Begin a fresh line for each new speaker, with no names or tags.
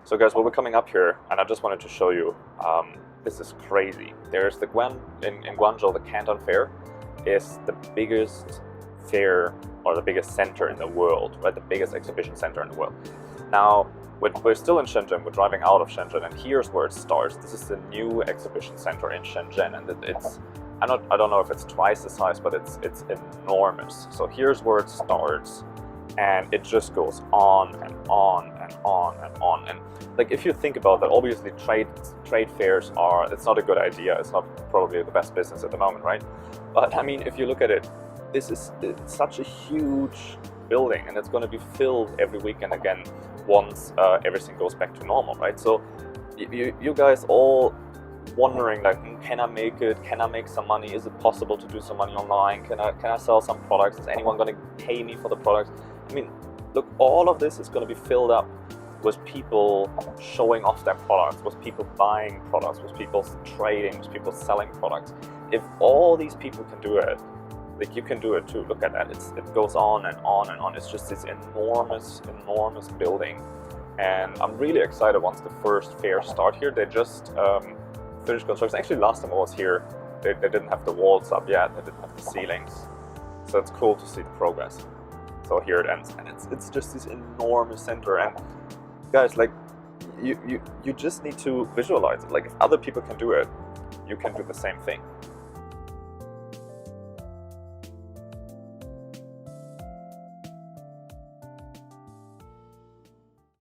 So guys, we're coming up here, and I just wanted to show you, this is crazy. There's the in Guangzhou, the Canton Fair is the biggest fair, or the biggest center in the world, right? The biggest exhibition center in the world. Now, we're still in Shenzhen, we're driving out of Shenzhen, and here's where it starts. This is the new exhibition center in Shenzhen, and it's, I don't know if it's twice the size, but it's enormous. So here's where it starts, and it just goes on and on and on and on. And like, if you think about that, obviously trade fairs are, it's not a good idea. It's not probably the best business at the moment, right? But I mean, if you look at it, it's such a huge building, and it's going to be filled every weekend again once everything goes back to normal, right? So you guys all wondering, like, can I make it? Can I make some money? Is it possible to do some money online? Can I sell some products? Is anyone going to pay me for the products? I mean, look, all of this is going to be filled up with people showing off their products, with people buying products, with people trading, with people selling products. If all these people can do it, like, you can do it too. Look at that. It goes on and on and on. It's just this enormous building, and I'm really excited once the first fairs start here. They just finished construction. Actually, last time I was here, they didn't have the walls up yet. They didn't have the ceilings, so it's cool to see the progress. So here it ends, and it's just this enormous center. And guys, like, you just need to visualize it. Like, if other people can do it, you can do the same thing.